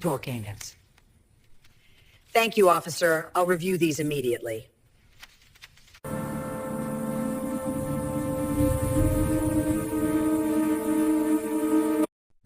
Volcanoes. Thank you, officer. I'll review these immediately.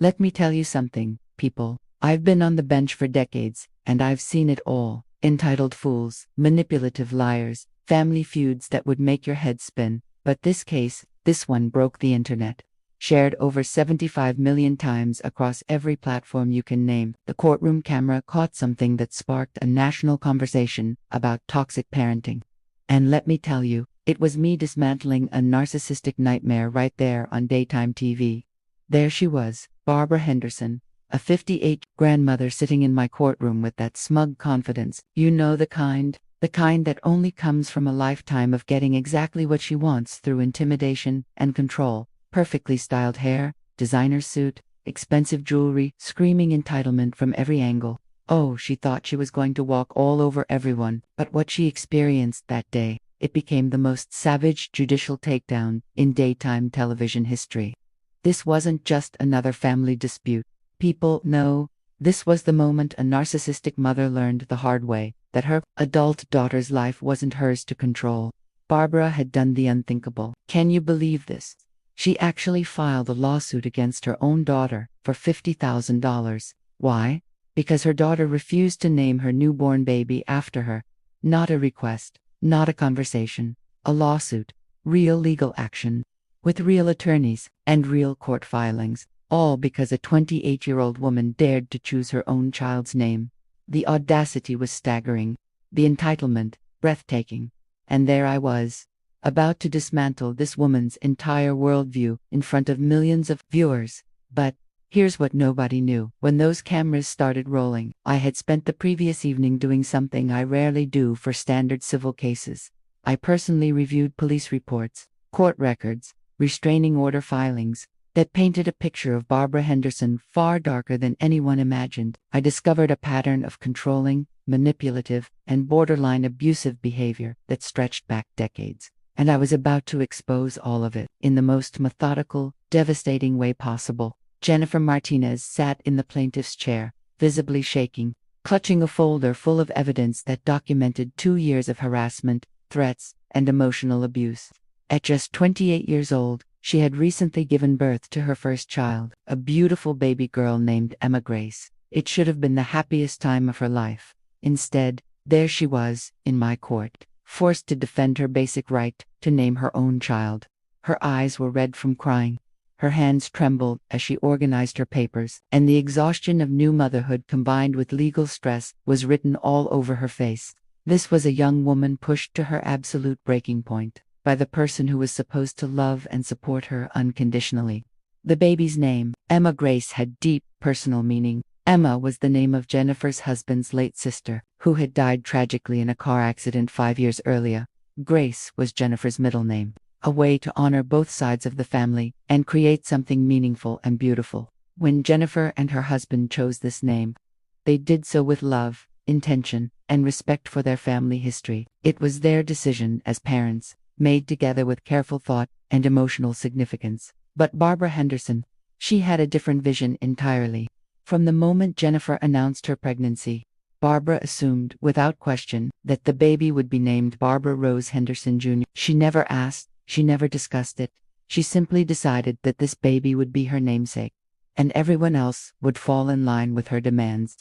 Let me tell you something, people. I've been on the bench for decades, and I've seen it all. Entitled fools, manipulative liars, family feuds that would make your head spin. But this case, this one broke the internet. Shared over 75 million times across every platform you can name, the courtroom camera caught something that sparked a national conversation about toxic parenting. And let me tell you, it was me dismantling a narcissistic nightmare right there on daytime TV. There she was, Barbara Henderson, a 58 grandmother sitting in my courtroom with that smug confidence. You know the kind that only comes from a lifetime of getting exactly what she wants through intimidation and control. Perfectly styled hair, designer suit, expensive jewelry, screaming entitlement from every angle. Oh, she thought she was going to walk all over everyone, but what she experienced that day, it became the most savage judicial takedown in daytime television history. This wasn't just another family dispute. People, no, this was the moment a narcissistic mother learned the hard way that her adult daughter's life wasn't hers to control. Barbara had done the unthinkable. Can you believe this? She actually filed a lawsuit against her own daughter for $50,000. Why? Because her daughter refused to name her newborn baby after her. Not a request, not a conversation, a lawsuit, real legal action, with real attorneys and real court filings, all because a 28-year-old woman dared to choose her own child's name. The audacity was staggering, the entitlement, breathtaking. And there I was, about to dismantle this woman's entire worldview in front of millions of viewers. But here's what nobody knew. When those cameras started rolling, I had spent the previous evening doing something I rarely do for standard civil cases. I personally reviewed police reports, court records, restraining order filings that painted a picture of Barbara Henderson far darker than anyone imagined. I discovered a pattern of controlling, manipulative, and borderline abusive behavior that stretched back decades. And I was about to expose all of it in the most methodical, devastating way possible. Jennifer Martinez sat in the plaintiff's chair, visibly shaking, clutching a folder full of evidence that documented 2 years of harassment, threats, and emotional abuse. At just 28 years old, she had recently given birth to her first child, a beautiful baby girl named Emma Grace. It should have been the happiest time of her life. Instead, there she was, in my court, forced to defend her basic right to name her own child. Her eyes were red from crying. Her hands trembled as she organized her papers, and the exhaustion of new motherhood combined with legal stress was written all over her face. This was a young woman pushed to her absolute breaking point by the person who was supposed to love and support her unconditionally. The baby's name, Emma Grace, had deep personal meaning. Emma was the name of Jennifer's husband's late sister, who had died tragically in a car accident 5 years earlier. Grace was Jennifer's middle name, a way to honor both sides of the family and create something meaningful and beautiful. When Jennifer and her husband chose this name, they did so with love, intention, and respect for their family history. It was their decision as parents, made together with careful thought and emotional significance. But Barbara Henderson, she had a different vision entirely. From the moment Jennifer announced her pregnancy, Barbara assumed, without question, that the baby would be named Barbara Rose Henderson Jr. She never asked, she never discussed it. She simply decided that this baby would be her namesake, and everyone else would fall in line with her demands.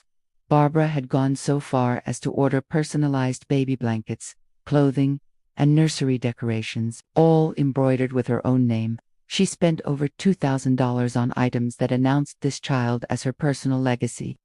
Barbara had gone so far as to order personalized baby blankets, clothing, and nursery decorations, all embroidered with her own name. She spent over $2,000 on items that announced this child as her personal legacy.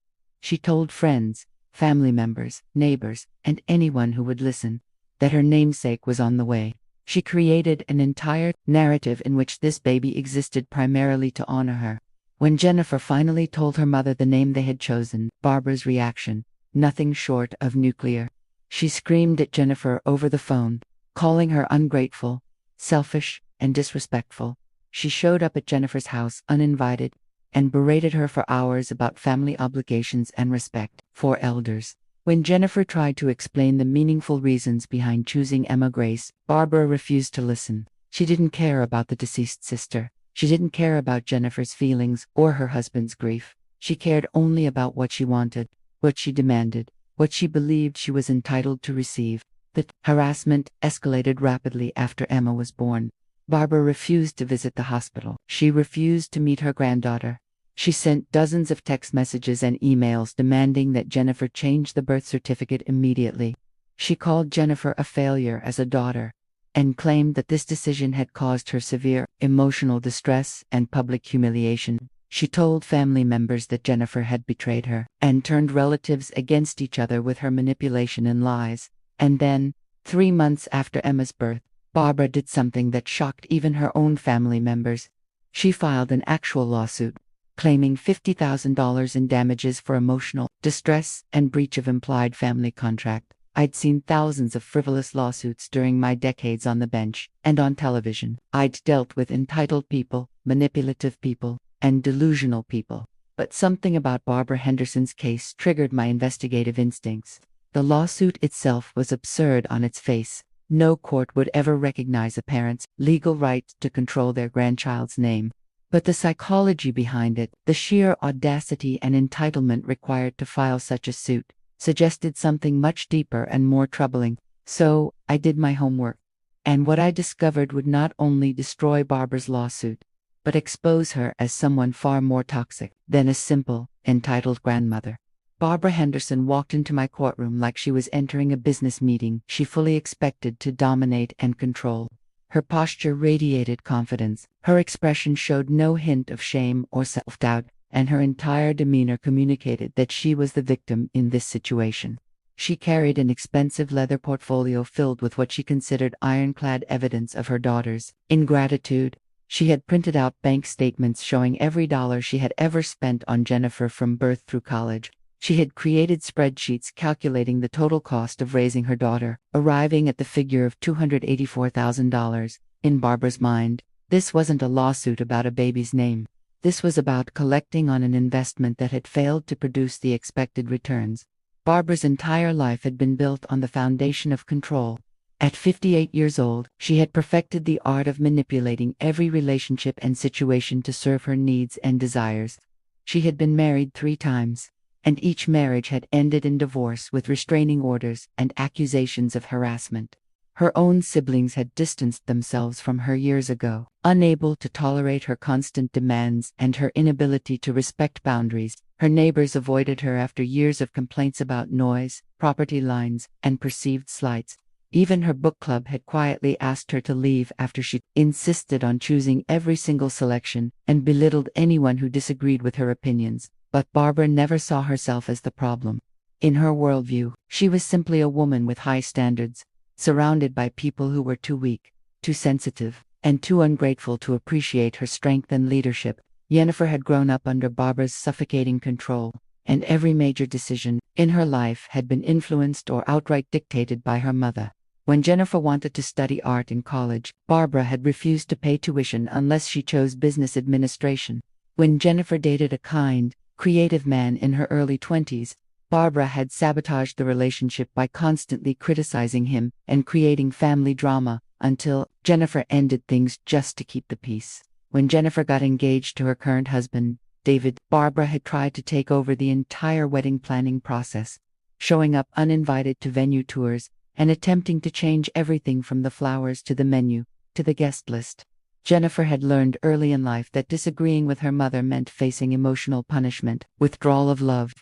She told friends, family members, neighbors, and anyone who would listen, that her namesake was on the way. She created an entire narrative in which this baby existed primarily to honor her. When Jennifer finally told her mother the name they had chosen, Barbara's reaction, nothing short of nuclear. She screamed at Jennifer over the phone, calling her ungrateful, selfish, and disrespectful. She showed up at Jennifer's house uninvited and berated her for hours about family obligations and respect for elders. When Jennifer tried to explain the meaningful reasons behind choosing Emma Grace, Barbara refused to listen. She didn't care about the deceased sister. She didn't care about Jennifer's feelings or her husband's grief. She cared only about what she wanted, what she demanded, what she believed she was entitled to receive. The harassment escalated rapidly after Emma was born. Barbara refused to visit the hospital. She refused to meet her granddaughter. She sent dozens of text messages and emails demanding that Jennifer change the birth certificate immediately. She called Jennifer a failure as a daughter and claimed that this decision had caused her severe emotional distress and public humiliation. She told family members that Jennifer had betrayed her and turned relatives against each other with her manipulation and lies. And then, 3 months after Emma's birth, Barbara did something that shocked even her own family members. She filed an actual lawsuit, claiming $50,000 in damages for emotional distress and breach of implied family contract. I'd seen thousands of frivolous lawsuits during my decades on the bench and on television. I'd dealt with entitled people, manipulative people, and delusional people. But something about Barbara Henderson's case triggered my investigative instincts. The lawsuit itself was absurd on its face. No court would ever recognize a parent's legal right to control their grandchild's name. But the psychology behind it, the sheer audacity and entitlement required to file such a suit, suggested something much deeper and more troubling. So, I did my homework. And what I discovered would not only destroy Barbara's lawsuit, but expose her as someone far more toxic than a simple, entitled grandmother. Barbara Henderson walked into my courtroom like she was entering a business meeting she fully expected to dominate and control. Her posture radiated confidence, her expression showed no hint of shame or self-doubt, and her entire demeanor communicated that she was the victim in this situation. She carried an expensive leather portfolio filled with what she considered ironclad evidence of her daughter's ingratitude. She had printed out bank statements showing every dollar she had ever spent on Jennifer from birth through college. She had created spreadsheets calculating the total cost of raising her daughter, arriving at the figure of $284,000. In Barbara's mind, this wasn't a lawsuit about a baby's name. This was about collecting on an investment that had failed to produce the expected returns. Barbara's entire life had been built on the foundation of control. At 58 years old, she had perfected the art of manipulating every relationship and situation to serve her needs and desires. She had been married 3 times, and each marriage had ended in divorce with restraining orders and accusations of harassment. Her own siblings had distanced themselves from her years ago, unable to tolerate her constant demands and her inability to respect boundaries. Her neighbors avoided her after years of complaints about noise, property lines, and perceived slights. Even her book club had quietly asked her to leave after she insisted on choosing every single selection and belittled anyone who disagreed with her opinions. But Barbara never saw herself as the problem. In her worldview, she was simply a woman with high standards, surrounded by people who were too weak, too sensitive, and too ungrateful to appreciate her strength and leadership. Jennifer had grown up under Barbara's suffocating control, and every major decision in her life had been influenced or outright dictated by her mother. When Jennifer wanted to study art in college, Barbara had refused to pay tuition unless she chose business administration. When Jennifer dated a kind, creative man in her early 20s, Barbara had sabotaged the relationship by constantly criticizing him and creating family drama until Jennifer ended things just to keep the peace. When Jennifer got engaged to her current husband, David, Barbara had tried to take over the entire wedding planning process, showing up uninvited to venue tours and attempting to change everything from the flowers to the menu to the guest list. Jennifer had learned early in life that disagreeing with her mother meant facing emotional punishment, withdrawal of love,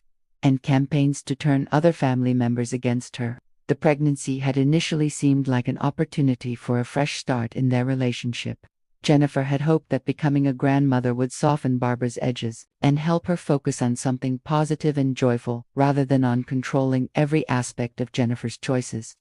and campaigns to turn other family members against her. The pregnancy had initially seemed like an opportunity for a fresh start in their relationship. Jennifer had hoped that becoming a grandmother would soften Barbara's edges and help her focus on something positive and joyful rather than on controlling every aspect of Jennifer's choices.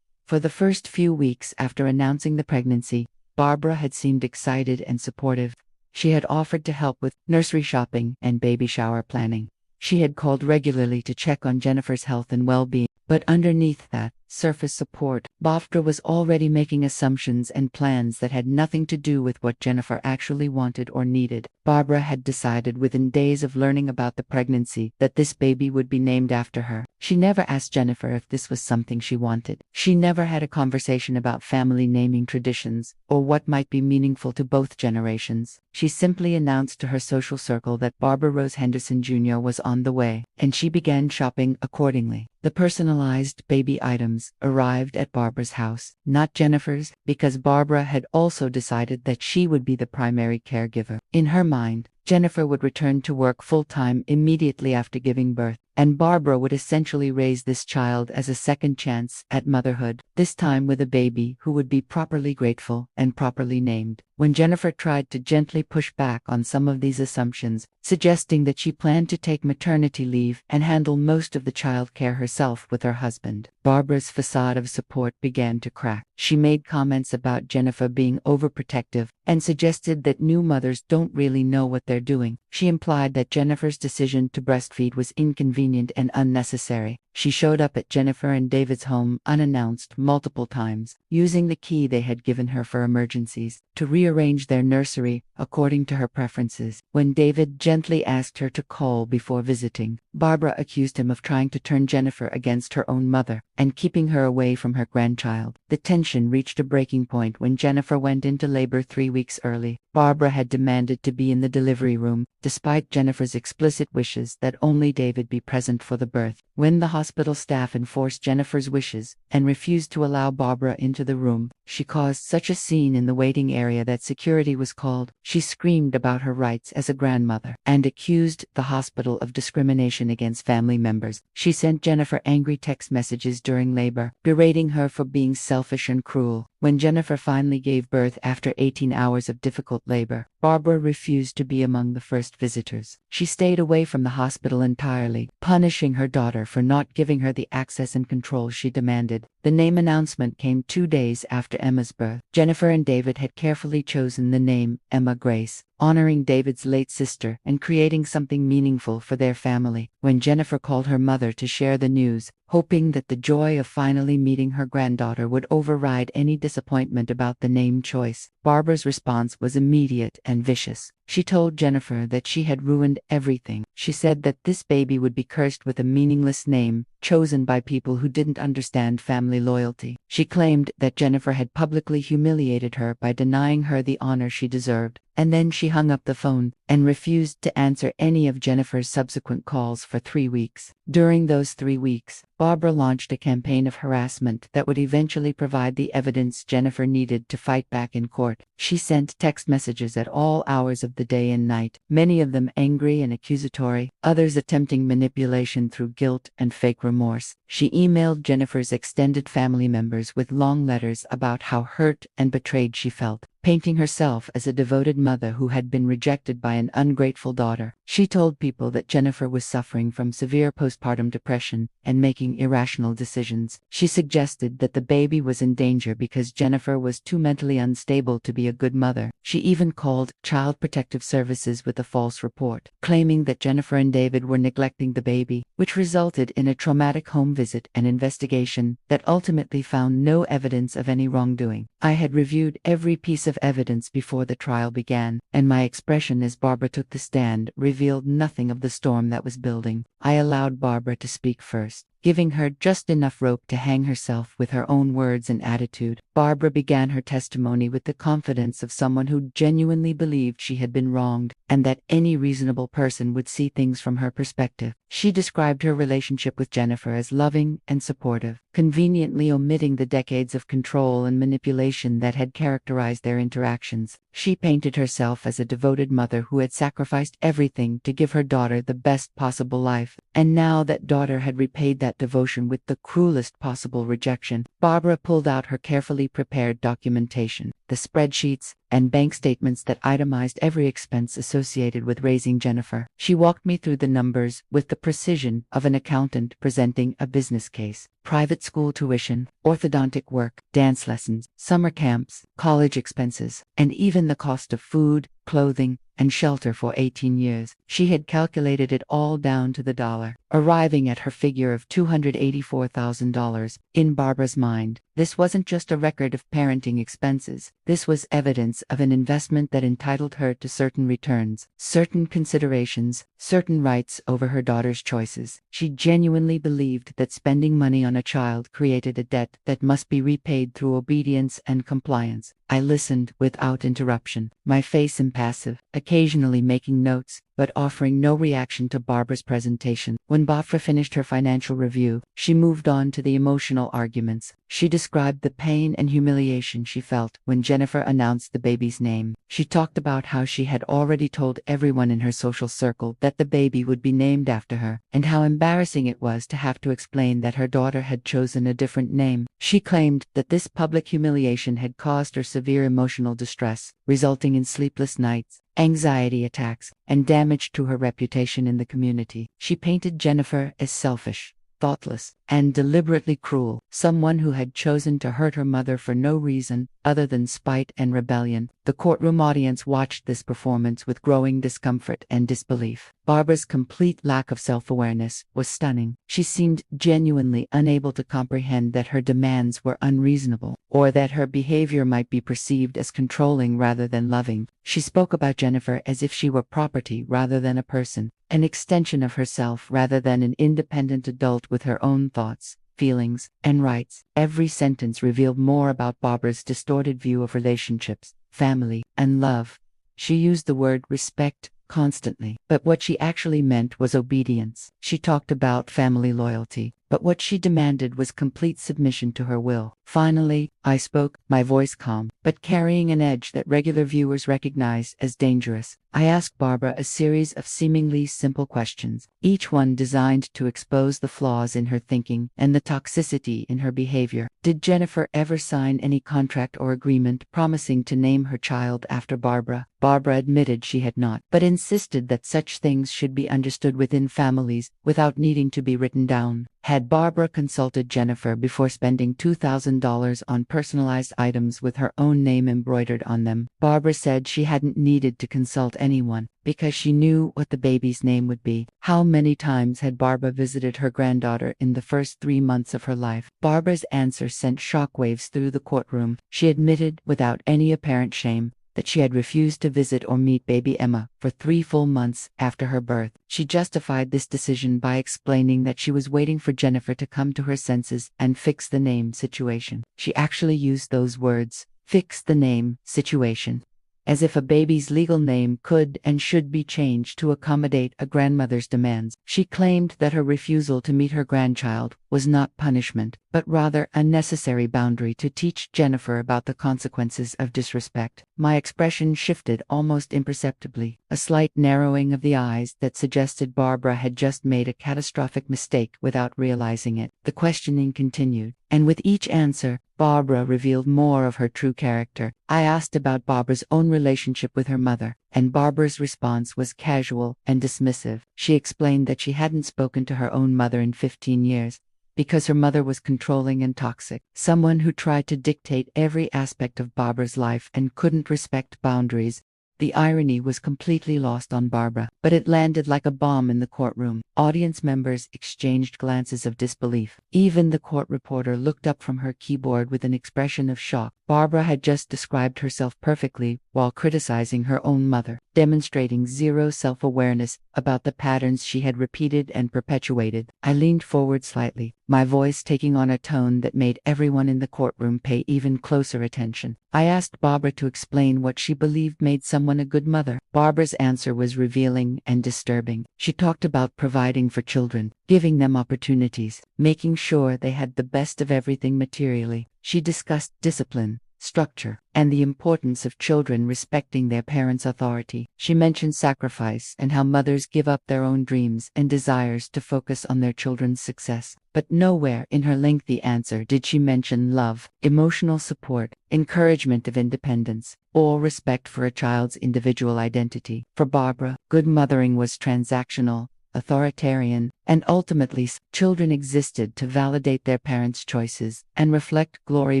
For the first few weeks after announcing the pregnancy, Barbara had seemed excited and supportive. She had offered to help with nursery shopping and baby shower planning. She had called regularly to check on Jennifer's health and well-being, but underneath that, surface support. Barbara was already making assumptions and plans that had nothing to do with what Jennifer actually wanted or needed. Barbara had decided within days of learning about the pregnancy that this baby would be named after her. She never asked Jennifer if this was something she wanted. She never had a conversation about family naming traditions or what might be meaningful to both generations. She simply announced to her social circle that Barbara Rose Henderson Jr. was on the way, and she began shopping accordingly. The personalized baby items arrived at Barbara's house, not Jennifer's, because Barbara had also decided that she would be the primary caregiver. In her mind, Jennifer would return to work full-time immediately after giving birth, and Barbara would essentially raise this child as a second chance at motherhood, this time with a baby who would be properly grateful and properly named. When Jennifer tried to gently push back on some of these assumptions, suggesting that she planned to take maternity leave and handle most of the child care herself with her husband, Barbara's facade of support began to crack. She made comments about Jennifer being overprotective and suggested that new mothers don't really know what they're doing. She implied that Jennifer's decision to breastfeed was inconvenient and unnecessary. She showed up at Jennifer and David's home unannounced multiple times, using the key they had given her for emergencies to rearrange their nursery according to her preferences. When David gently asked her to call before visiting, Barbara accused him of trying to turn Jennifer against her own mother and keeping her away from her grandchild. The tension reached a breaking point when Jennifer went into labor 3 weeks early. Barbara had demanded to be in the delivery room, despite Jennifer's explicit wishes that only David be present for the birth. When the hospital staff enforced Jennifer's wishes and refused to allow Barbara into the room, she caused such a scene in the waiting area that security was called. She screamed about her rights as a grandmother and accused the hospital of discrimination against family members. She sent Jennifer angry text messages during labor, berating her for being selfish and cruel. When Jennifer finally gave birth after 18 hours of difficult labor, Barbara refused to be among the first visitors. She stayed away from the hospital entirely, punishing her daughter for not giving her the access and control she demanded. The name announcement came 2 days after Emma's birth. Jennifer and David had carefully chosen the name Emma Grace, honoring David's late sister and creating something meaningful for their family. When Jennifer called her mother to share the news, hoping that the joy of finally meeting her granddaughter would override any disappointment about the name choice, Barbara's response was immediate and vicious. She told Jennifer that she had ruined everything. She said that this baby would be cursed with a meaningless name, chosen by people who didn't understand family loyalty. She claimed that Jennifer had publicly humiliated her by denying her the honor she deserved, and then she hung up the phone and refused to answer any of Jennifer's subsequent calls for 3 weeks. During those 3 weeks, Barbara launched a campaign of harassment that would eventually provide the evidence Jennifer needed to fight back in court. She sent text messages at all hours of the day and night, many of them angry and accusatory, others attempting manipulation through guilt and fake remorse. She emailed Jennifer's extended family members with long letters about how hurt and betrayed she felt, painting herself as a devoted mother who had been rejected by an ungrateful daughter. She told people that Jennifer was suffering from severe postpartum depression and making irrational decisions. She suggested that the baby was in danger because Jennifer was too mentally unstable to be a good mother. She even called Child Protective Services with a false report, claiming that Jennifer and David were neglecting the baby, which resulted in a traumatic home visit and investigation that ultimately found no evidence of any wrongdoing. I had reviewed every piece of evidence before the trial began, and my expression as Barbara took the stand revealed nothing of the storm that was building. I allowed Barbara to speak first, giving her just enough rope to hang herself with her own words and attitude. Barbara began her testimony with the confidence of someone who genuinely believed she had been wronged, and that any reasonable person would see things from her perspective. She described her relationship with Jennifer as loving and supportive, conveniently omitting the decades of control and manipulation that had characterized their interactions. She painted herself as a devoted mother who had sacrificed everything to give her daughter the best possible life, and now that daughter had repaid that devotion with the cruelest possible rejection. Barbara pulled out her carefully prepared documentation, the spreadsheets and bank statements that itemized every expense associated with raising Jennifer. She walked me through the numbers with the precision of an accountant presenting a business case. Private school tuition, orthodontic work, dance lessons, summer camps, college expenses, and even the cost of food, clothing, and shelter for 18 years. She had calculated it all down to the dollar, arriving at her figure of $284,000. In Barbara's mind, this wasn't just a record of parenting expenses. This was evidence of an investment that entitled her to certain returns, certain considerations, certain rights over her daughter's choices. She genuinely believed that spending money on a child created a debt that must be repaid through obedience and compliance. I listened without interruption, my face impassive, occasionally making notes, but offering no reaction to Barbara's presentation. When Barbara finished her financial review, she moved on to the emotional arguments. She described the pain and humiliation she felt when Jennifer announced the baby's name. She talked about how she had already told everyone in her social circle that the baby would be named after her, and how embarrassing it was to have to explain that her daughter had chosen a different name. She claimed that this public humiliation had caused her severe emotional distress, resulting in sleepless nights, anxiety attacks, and damage to her reputation in the community. She painted Jennifer as selfish, thoughtless, and deliberately cruel, someone who had chosen to hurt her mother for no reason other than spite and rebellion. The courtroom audience watched this performance with growing discomfort and disbelief. Barbara's complete lack of self-awareness was stunning. She seemed genuinely unable to comprehend that her demands were unreasonable, or that her behavior might be perceived as controlling rather than loving. She spoke about Jennifer as if she were property rather than a person, an extension of herself rather than an independent adult with her own thoughts, feelings, and rights. Every sentence revealed more about Barbara's distorted view of relationships, family, and love. She used the word respect constantly, but what she actually meant was obedience. She talked about family loyalty, but what she demanded was complete submission to her will. Finally, I spoke, my voice calm, but carrying an edge that regular viewers recognized as dangerous. I asked Barbara a series of seemingly simple questions, each one designed to expose the flaws in her thinking and the toxicity in her behavior. Did Jennifer ever sign any contract or agreement promising to name her child after Barbara? Barbara admitted she had not, but insisted that such things should be understood within families without needing to be written down. Had Barbara consulted Jennifer before spending $2,000 on personalized items with her own name embroidered on them? Barbara said she hadn't needed to consult anyone, because she knew what the baby's name would be. How many times had Barbara visited her granddaughter in the first 3 months of her life? Barbara's answer sent shockwaves through the courtroom. She admitted, without any apparent shame, that she had refused to visit or meet baby Emma for 3 full months after her birth. She justified this decision by explaining that she was waiting for Jennifer to come to her senses and fix the name situation. She actually used those words, fix the name situation, as if a baby's legal name could and should be changed to accommodate a grandmother's demands. She claimed that her refusal to meet her grandchild was not punishment, but rather a necessary boundary to teach Jennifer about the consequences of disrespect. My expression shifted almost imperceptibly, a slight narrowing of the eyes that suggested Barbara had just made a catastrophic mistake without realizing it. The questioning continued, and with each answer, Barbara revealed more of her true character. I asked about Barbara's own relationship with her mother, and Barbara's response was casual and dismissive. She explained that she hadn't spoken to her own mother in 15 years, because her mother was controlling and toxic, someone who tried to dictate every aspect of Barbara's life and couldn't respect boundaries. The irony was completely lost on Barbara, but it landed like a bomb in the courtroom. Audience members exchanged glances of disbelief. Even the court reporter looked up from her keyboard with an expression of shock. Barbara had just described herself perfectly while criticizing her own mother, demonstrating zero self-awareness about the patterns she had repeated and perpetuated. I leaned forward slightly, my voice taking on a tone that made everyone in the courtroom pay even closer attention. I asked Barbara to explain what she believed made someone a good mother. Barbara's answer was revealing and disturbing. She talked about providing for children, giving them opportunities, making sure they had the best of everything materially. She discussed discipline, structure, and the importance of children respecting their parents' authority. She mentioned sacrifice and how mothers give up their own dreams and desires to focus on their children's success. But nowhere in her lengthy answer did she mention love, emotional support, encouragement of independence, or respect for a child's individual identity. For Barbara, good mothering was transactional, authoritarian, and ultimately children existed to validate their parents' choices and reflect glory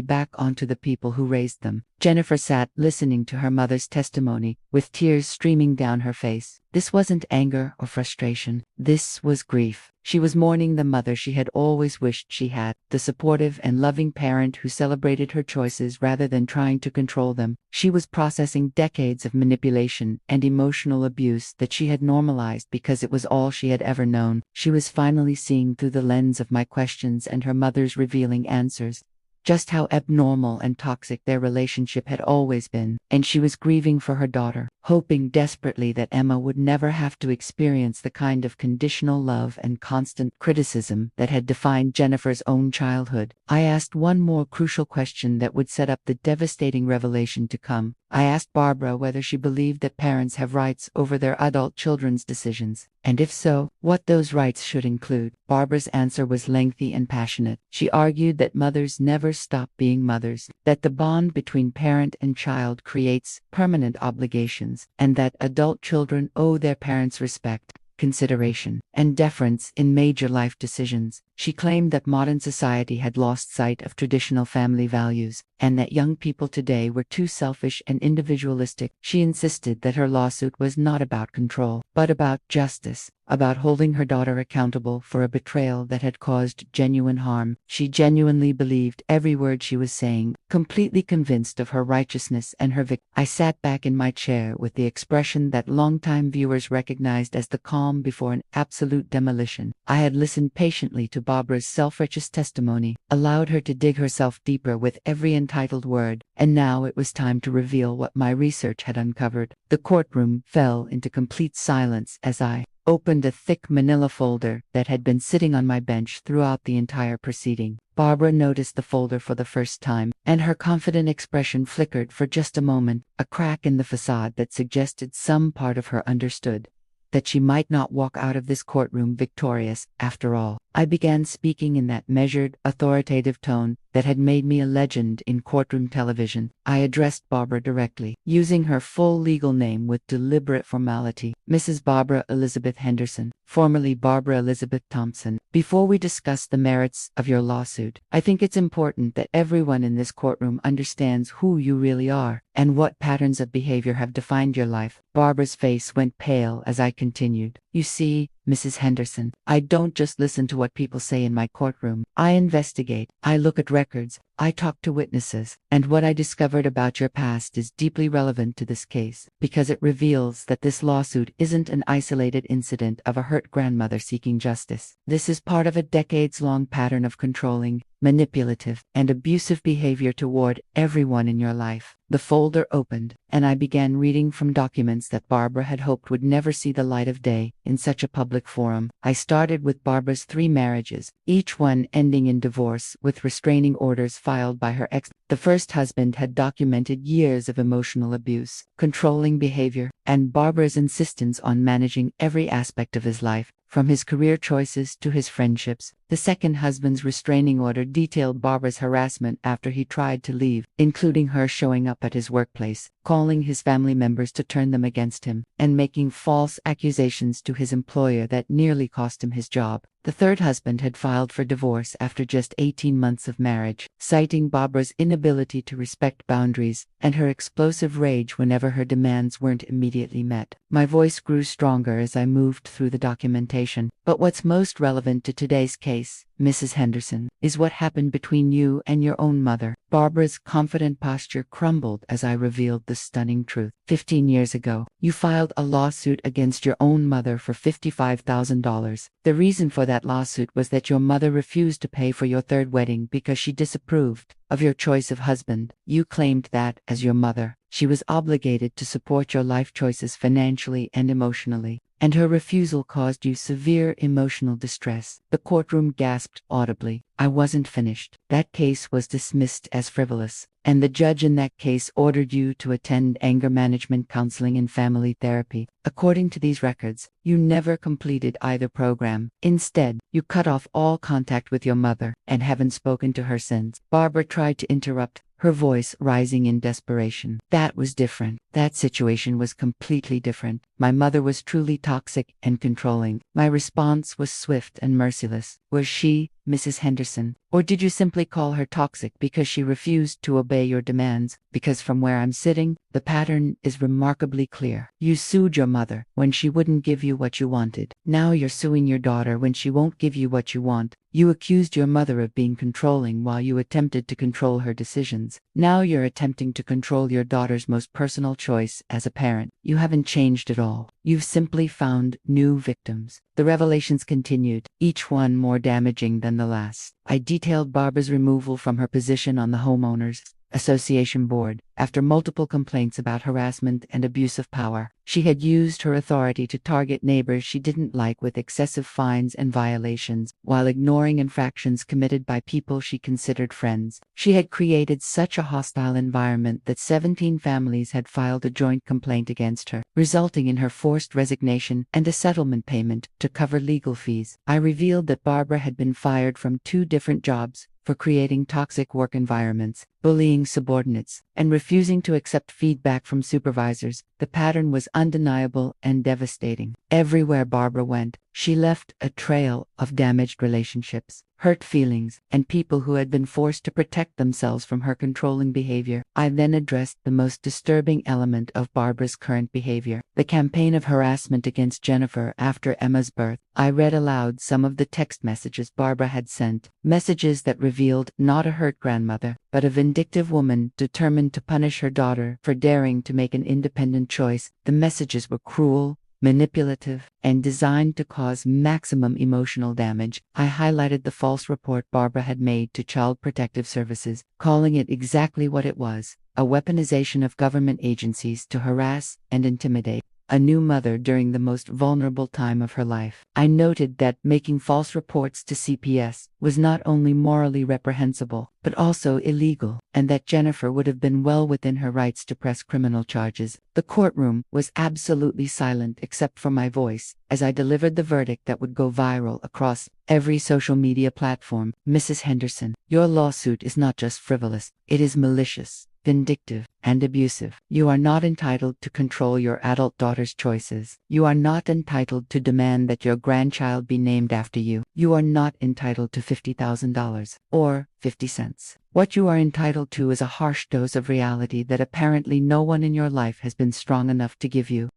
back onto the people who raised them. Jennifer sat listening to her mother's testimony, with tears streaming down her face. This wasn't anger or frustration. This was grief. She was mourning the mother she had always wished she had, the supportive and loving parent who celebrated her choices rather than trying to control them. She was processing decades of manipulation and emotional abuse that she had normalized because it was all she had ever known. She was finally seeing through the lens of my questions and her mother's revealing answers just how abnormal and toxic their relationship had always been, and she was grieving for her daughter, hoping desperately that Emma would never have to experience the kind of conditional love and constant criticism that had defined Jennifer's own childhood. I asked one more crucial question that would set up the devastating revelation to come. I asked Barbara whether she believed that parents have rights over their adult children's decisions, and if so, what those rights should include. Barbara's answer was lengthy and passionate. She argued that mothers never stop being mothers, that the bond between parent and child creates permanent obligations, and that adult children owe their parents respect, consideration, and deference in major life decisions. She claimed that modern society had lost sight of traditional family values, and that young people today were too selfish and individualistic. She insisted that her lawsuit was not about control, but about justice, about holding her daughter accountable for a betrayal that had caused genuine harm. She genuinely believed every word she was saying, completely convinced of her righteousness and her victory. I sat back in my chair with the expression that longtime viewers recognized as the calm before an absolute demolition. I had listened patiently to Barbara's self-righteous testimony, allowed her to dig herself deeper with every entitled word, and now it was time to reveal what my research had uncovered. The courtroom fell into complete silence as I opened a thick manila folder that had been sitting on my bench throughout the entire proceeding. Barbara noticed the folder for the first time, and her confident expression flickered for just a moment, a crack in the facade that suggested some part of her understood that she might not walk out of this courtroom victorious, after all. I began speaking in that measured, authoritative tone that had made me a legend in courtroom television. I addressed Barbara directly, using her full legal name with deliberate formality. Mrs. Barbara Elizabeth Henderson, formerly Barbara Elizabeth Thompson. Before we discuss the merits of your lawsuit, I think it's important that everyone in this courtroom understands who you really are and what patterns of behavior have defined your life. Barbara's face went pale as I continued. You see, Mrs. Henderson, I don't just listen to what people say in my courtroom. I investigate, I look at records, I talk to witnesses, and what I discovered about your past is deeply relevant to this case, because it reveals that this lawsuit isn't an isolated incident of a hurt grandmother seeking justice. This is part of a decades-long pattern of controlling, manipulative, and abusive behavior toward everyone in your life. The folder opened, and I began reading from documents that Barbara had hoped would never see the light of day in such a public forum. I started with Barbara's 3 marriages, each one ending in divorce with restraining orders filed by her ex. The first husband had documented years of emotional abuse, controlling behavior, and Barbara's insistence on managing every aspect of his life, from his career choices to his friendships. The second husband's restraining order detailed Barbara's harassment after he tried to leave, including her showing up at his workplace, calling his family members to turn them against him, and making false accusations to his employer that nearly cost him his job. The third husband had filed for divorce after just 18 months of marriage, citing Barbara's inability to respect boundaries and her explosive rage whenever her demands weren't immediately met. My voice grew stronger as I moved through the documentation. But what's most relevant to today's case, Mrs. Henderson, is what happened between you and your own mother. Barbara's confident posture crumbled as I revealed the stunning truth. 15 years ago, you filed a lawsuit against your own mother for $55,000. The reason for that lawsuit was that your mother refused to pay for your third wedding because she disapproved of your choice of husband. You claimed that, as your mother, she was obligated to support your life choices financially and emotionally, and her refusal caused you severe emotional distress. The courtroom gasped audibly. I wasn't finished. That case was dismissed as frivolous, and the judge in that case ordered you to attend anger management counseling and family therapy. According to these records, you never completed either program. Instead, you cut off all contact with your mother and haven't spoken to her since. Barbara tried to interrupt, her voice rising in desperation. That was different. That situation was completely different. My mother was truly toxic and controlling. My response was swift and merciless. Was she, Mrs. Henderson? Or did you simply call her toxic because she refused to obey your demands? Because from where I'm sitting, the pattern is remarkably clear. You sued your mother when she wouldn't give you what you wanted. Now you're suing your daughter when she won't give you what you want. You accused your mother of being controlling while you attempted to control her decisions. Now you're attempting to control your daughter's most personal choice as a parent. You haven't changed at all. You've simply found new victims. The revelations continued, each one more damaging than the last. I detailed Barbara's removal from her position on the homeowners Association board after multiple complaints about harassment and abuse of power. She had used her authority to target neighbors she didn't like with excessive fines and violations, while ignoring infractions committed by people she considered friends. She had created such a hostile environment that 17 families had filed a joint complaint against her, resulting in her forced resignation and a settlement payment to cover legal fees. I revealed that Barbara had been fired from 2 different jobs for creating toxic work environments, bullying subordinates, and refusing to accept feedback from supervisors. The pattern was undeniable and devastating. Everywhere Barbara went, she left a trail of damaged relationships, hurt feelings, and people who had been forced to protect themselves from her controlling behavior. I then addressed the most disturbing element of Barbara's current behavior, the campaign of harassment against Jennifer after Emma's birth. I read aloud some of the text messages Barbara had sent, messages that revealed not a hurt grandmother, but a vindictive woman determined to punish her daughter for daring to make an independent choice. The messages were cruel, manipulative, and designed to cause maximum emotional damage. I highlighted the false report Barbara had made to Child Protective Services, calling it exactly what it was: a weaponization of government agencies to harass and intimidate a new mother during the most vulnerable time of her life. I noted that making false reports to CPS was not only morally reprehensible, but also illegal, and that Jennifer would have been well within her rights to press criminal charges. The courtroom was absolutely silent except for my voice as I delivered the verdict that would go viral across every social media platform. Mrs. Henderson, your lawsuit is not just frivolous, it is malicious, vindictive, and abusive. You are not entitled to control your adult daughter's choices. You are not entitled to demand that your grandchild be named after you. You are not entitled to $50,000 or 50 cents. What you are entitled to is a harsh dose of reality that apparently no one in your life has been strong enough to give you.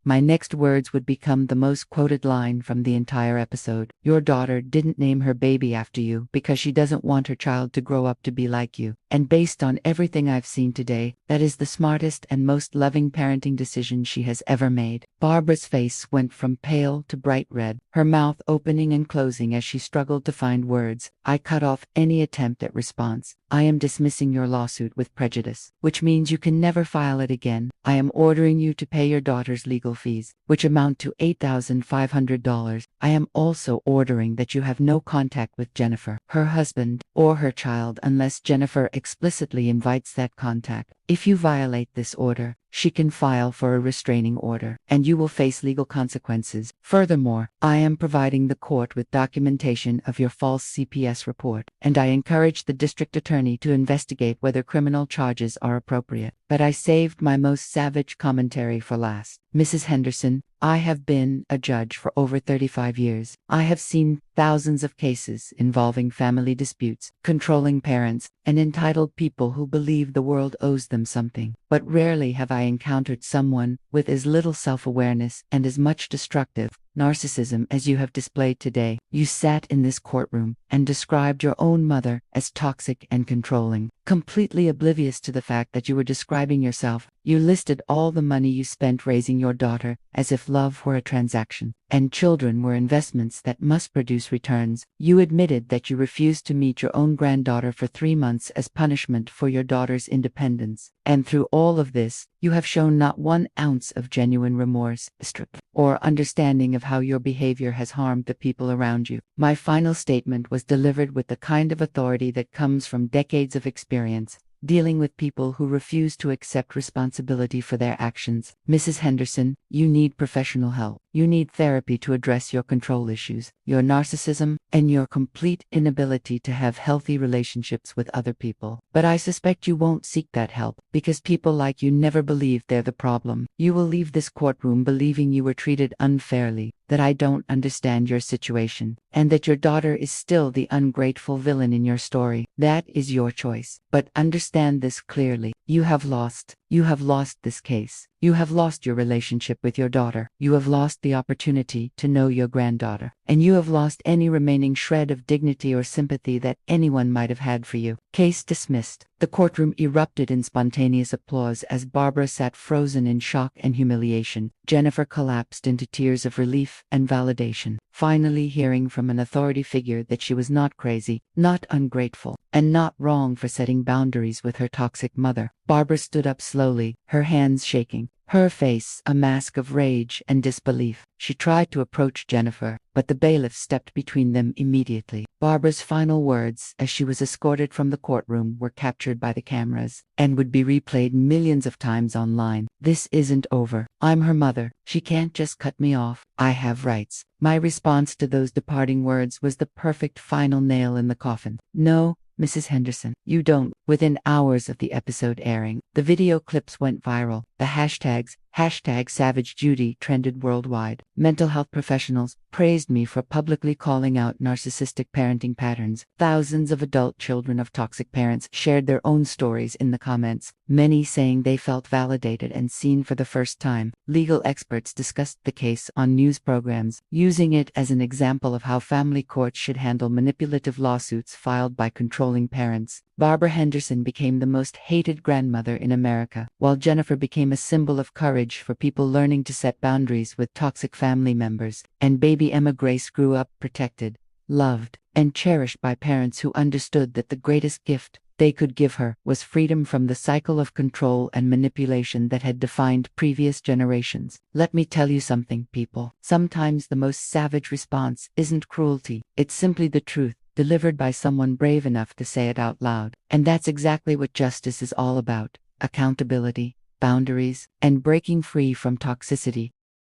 My next words would become the most quoted line from the entire episode. Your daughter didn't name her baby after you because she doesn't want her child to grow up to be like you. And based on everything I've seen today, that is the smartest and most loving parenting decision she has ever made. Barbara's face went from pale to bright red, her mouth opening and closing as she struggled to find words. I cut off any attempt at response. I am dismissing your lawsuit with prejudice, which means you can never file it again. I am ordering you to pay your daughter's legal fees, which amount to $8,500. I am also ordering that you have no contact with Jennifer, her husband, or her child unless Jennifer explicitly invites that contact. If you violate this order, she can file for a restraining order, and you will face legal consequences. Furthermore, I am providing the court with documentation of your false CPS report, and I encourage the district attorney to investigate whether criminal charges are appropriate. But I saved my most savage commentary for last. Mrs. Henderson, I have been a judge for over 35 years. I have seen thousands of cases involving family disputes, controlling parents, and entitled people who believe the world owes them something. But rarely have I encountered someone with as little self-awareness and as much destructive narcissism as you have displayed today. You sat in this courtroom and described your own mother as toxic and controlling, completely oblivious to the fact that you were describing yourself. You listed all the money you spent raising your daughter as if love were a transaction, and children were investments that must produce returns. You admitted that you refused to meet your own granddaughter for 3 months as punishment for your daughter's independence. And through all of this, you have shown not 1 ounce of genuine remorse or understanding of how your behavior has harmed the people around you. My final statement was delivered with the kind of authority that comes from decades of experience dealing with people who refuse to accept responsibility for their actions. Mrs. Henderson, you need professional help. You need therapy to address your control issues, your narcissism, and your complete inability to have healthy relationships with other people. But I suspect you won't seek that help, because people like you never believe they're the problem. You will leave this courtroom believing you were treated unfairly, that I don't understand your situation, and that your daughter is still the ungrateful villain in your story. That is your choice. But understand this clearly. You have lost. You have lost this case. You have lost your relationship with your daughter. You have lost the opportunity to know your granddaughter. And you have lost any remaining shred of dignity or sympathy that anyone might have had for you. Case dismissed. The courtroom erupted in spontaneous applause as Barbara sat frozen in shock and humiliation. Jennifer collapsed into tears of relief and validation, finally hearing from an authority figure that she was not crazy, not ungrateful, and not wrong for setting boundaries with her toxic mother. Barbara stood up slowly, her hands shaking, her face a mask of rage and disbelief. She tried to approach Jennifer, but the bailiff stepped between them immediately. Barbara's final words, as she was escorted from the courtroom, were captured by the cameras and would be replayed millions of times online. "This isn't over. I'm her mother. She can't just cut me off. I have rights." My response to those departing words was the perfect final nail in the coffin. "No, Mrs. Henderson, you don't." Within hours of the episode airing, the video clips went viral. The hashtags, #SavageJudy, trended worldwide. Mental health professionals praised me for publicly calling out narcissistic parenting patterns. Thousands of adult children of toxic parents shared their own stories in the comments, many saying they felt validated and seen for the first time. Legal experts discussed the case on news programs, using it as an example of how family courts should handle manipulative lawsuits filed by controlling parents. Barbara Henderson became the most hated grandmother in America, while Jennifer became a symbol of courage for people learning to set boundaries with toxic family members. And baby Emma Grace grew up protected, loved, and cherished by parents who understood that the greatest gift they could give her was freedom from the cycle of control and manipulation that had defined previous generations. Let me tell you something, people. Sometimes the most savage response isn't cruelty, it's simply the truth, delivered by someone brave enough to say it out loud. And that's exactly what justice is all about: accountability, boundaries, and breaking free from toxicity.